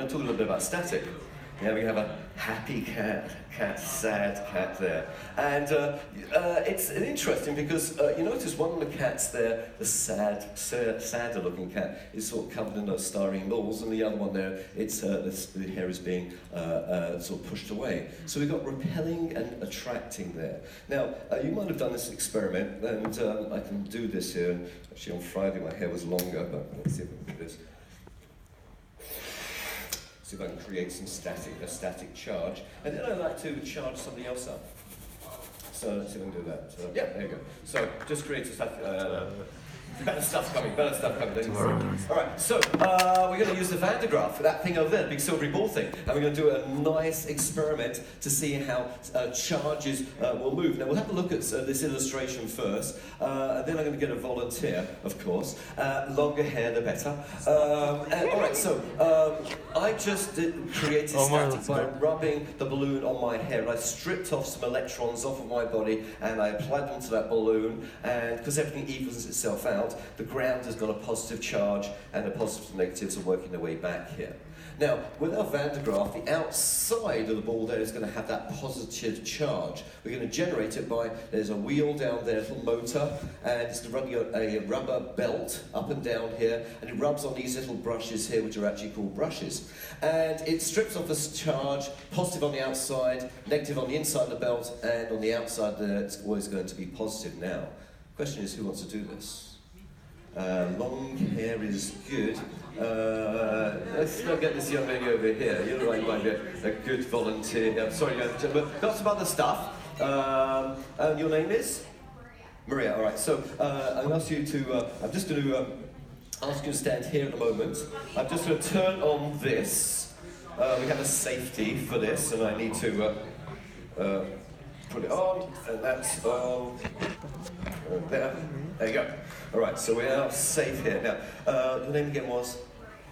going to talk a little bit about static. Yeah, we have a happy cat, sad cat there. And it's interesting because you notice one of the cats there, the sadder looking cat, is sort of covered in those styrene balls, and the other one there, it's the hair is being sort of pushed away. So we've got repelling and attracting there. Now, you might have done this experiment, and I can do this here. Actually, on Friday my hair was longer, but let's see if I can do this. See if I can create some a static charge. And then I'd like to charge something else up. So let's see if I can do that. Yeah, there you go. So just create a static, better stuff coming. All right, so we're going to use the Van de Graaff for that thing over there, the big silvery ball thing. And we're going to do a nice experiment to see how charges will move. Now we'll have a look at this illustration first, and then I'm going to get a volunteer, of course. Longer hair, the better. All right, so I just created static by rubbing the balloon on my hair. I stripped off some electrons off of my body, and I applied them to that balloon, and because everything evens itself out, the ground has got a positive charge, and the positives and negatives are working their way back here. Now, with our Van de Graaff, the outside of the ball there is going to have that positive charge. We're going to generate it by, there's a wheel down there, a little motor, and it's running a rubber belt up and down here, and it rubs on these little brushes here, which are actually called brushes. And it strips off this charge, positive on the outside, negative on the inside of the belt, and on the outside there, it's always going to be positive. Now, the question is, who wants to do this? Long hair is good. Let's not get this young lady over here. You look like you might be a good volunteer. Sorry, gentlemen. Got some other stuff. And your name is? Maria. All right. So I'm going to ask you to. I'm just going to ask you to stand here at the moment. I'm just going to turn on this. We have a safety for this, and I need to put it on, and that's on. There you go. All right, so we're now safe here. Now, your name again was?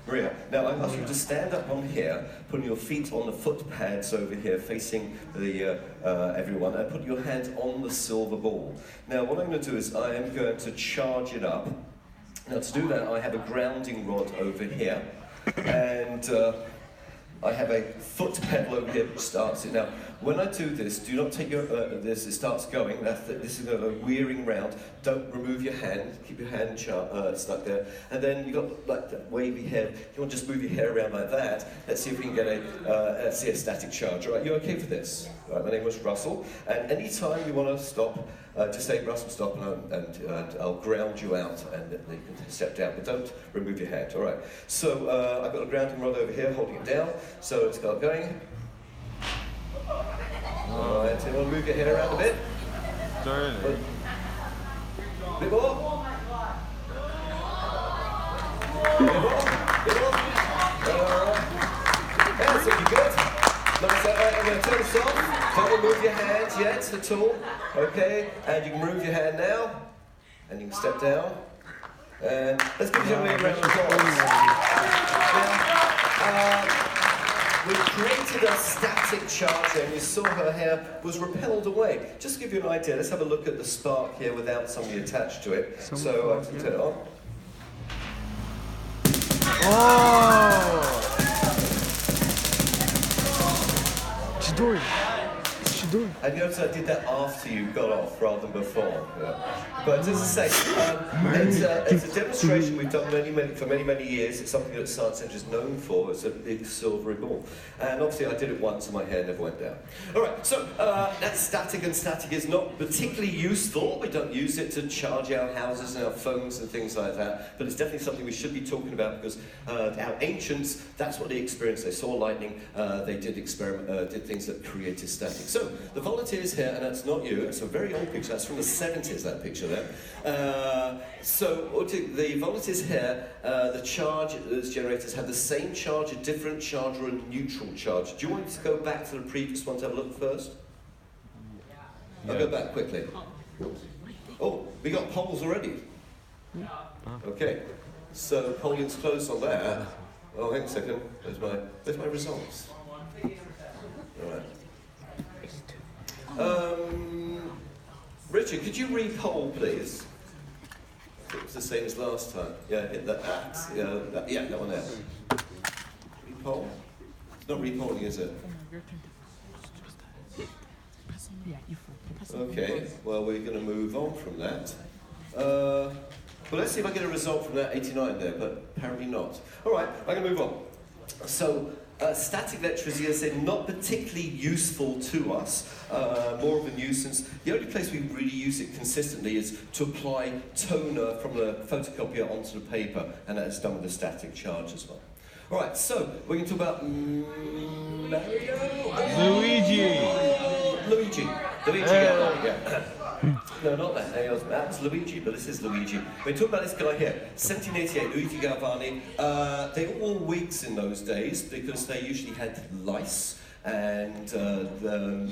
Maria. Now, I ask you to stand up on here, putting your feet on the foot pads over here, facing the everyone, and put your hand on the silver ball. Now, what I'm going to do is I am going to charge it up. Now, to do that, I have a grounding rod over here, and I have a foot pedal over here which starts it. Now, when I do this, do not take your, it starts going, this is a wearing round. Don't remove your hand, keep your hand stuck there. And then you've got like that wavy hair. You want to just move your hair around like that. Let's see if we can get a static charge. All right, you okay for this? All right, my name was Russell. And any time you want to stop, just say, Russell, stop, and I'll ground you out, and then you can step down, but don't remove your hand. All right, so I've got a grounding rod over here, holding it down, so it's got going. All right, so you want to move your hair around a bit? Darn. A bit more? Bit more? That's looking good. Nice, I'm going to turn this off. Don't move your hands yet at all. Okay, and you can move your hand now, and you can step down. And let's give you a round of applause. We created a static charge and you saw her hair was repelled away. Just to give you an idea, let's have a look at the spark here without somebody attached to it. So I can turn it on. Oh! What's she doing? What's she doing? And notice I did that after you got off rather than before. Yeah. But as I say, it's a demonstration we've done for many years. It's something that Science Centre is known for. It's a big silvery ball. And obviously I did it once and my hair never went down. All right, so that's static, and static is not particularly useful. We don't use it to charge our houses and our phones and things like that. But it's definitely something we should be talking about because our ancients, that's what they experienced. They saw lightning, they did did things that created static. So the volunteers here, and that's not you, it's a very old picture, that's from the 70s, that picture there. So the volunteers here, the charge generators have the same charge, a different charge, or a neutral charge. Do you want to go back to the previous one to have a look first? I'll go back quickly. Oh, we got polls already. Okay, so polling's closed on that. Oh, hang on a second. There's my results. All right. Richard, could you re-poll, please? It was the same as last time. Yeah, hit that. Yeah, that one there. repole? Not repolling, is it? Okay, well, we're going to move on from that. Well, let's see if I get a result from that 89 there, but apparently not. All right, I'm going to move on. So, static electricity, as I said, not particularly useful to us, more of a nuisance. The only place we really use it consistently is to apply toner from the photocopier onto the paper, and that's done with a static charge as well. All right, so we're going to talk about Mario? Luigi. Yeah. No, not that. That's Luigi, but this is Luigi. We talk about this guy here, 1788, Luigi Galvani. They all wore wigs in those days because they usually had lice, and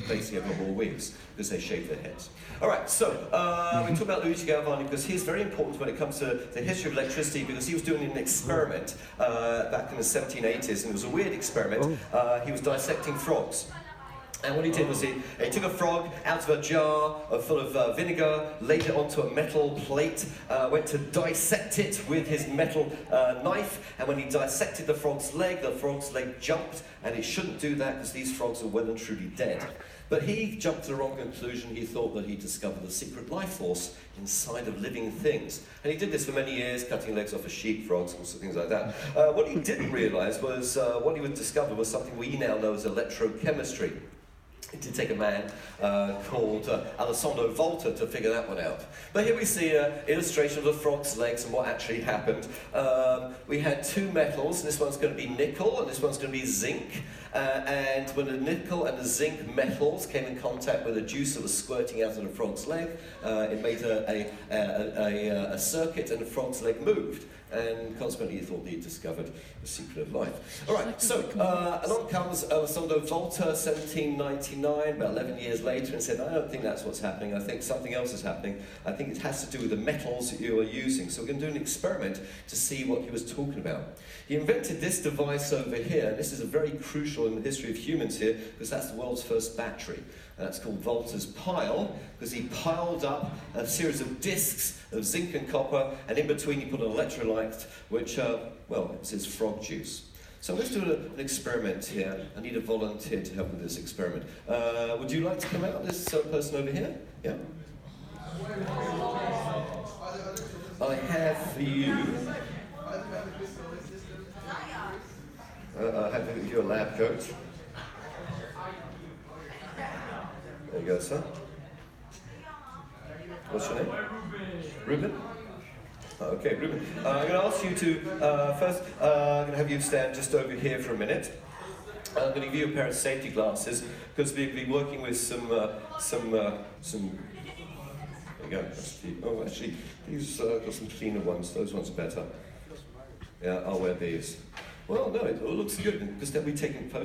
basically everyone wore wigs because they shaved their heads. All right, so we talk about Luigi Galvani because he's very important when it comes to the history of electricity, because he was doing an experiment back in the 1780s, and it was a weird experiment. He was dissecting frogs. And what he did was he took a frog out of a jar full of vinegar, laid it onto a metal plate, went to dissect it with his metal knife, and when he dissected the frog's leg jumped, and it shouldn't do that because these frogs are well and truly dead. But he jumped to the wrong conclusion. He thought that he discovered the secret life force inside of living things. And he did this for many years, cutting legs off of sheep, frogs, and things like that. What he didn't realize was, what he would discover was something we now know as electrochemistry. It did take a man called Alessandro Volta to figure that one out. But here we see an illustration of the frog's legs and what actually happened. We had two metals. This one's going to be nickel and this one's going to be zinc. And when the nickel and the zinc metals came in contact with the juice that was squirting out of the frog's leg, it made a circuit and the frog's leg moved. And consequently, he thought he'd discovered the secret of life. All right, so along comes Alessandro Volta, 1799, about 11 years later, and said, I don't think that's what's happening. I think something else is happening. I think it has to do with the metals that you are using. So we're going to do an experiment to see what he was talking about. He invented this device over here. This is a very crucial in the history of humans here, because that's the world's first battery. And that's called Volta's pile, because he piled up a series of discs of zinc and copper, and in between he put an electrolyte, which, well, it's his frog juice. So let's do an experiment here. I need a volunteer to help with this experiment. Would you like to come out, this person over here? Yeah. I have for you... I have for you a lab coat. There you go, sir. What's your name? Ruben? Okay, Ruben. I'm going to ask you to, first, I'm going to have you stand just over here for a minute. I'm going to give you a pair of safety glasses, because we've been working with some, there you go. Oh, actually, these got some cleaner ones. Those ones are better. Yeah, I'll wear these. Well, no, it all looks good, because they'll be taking photos.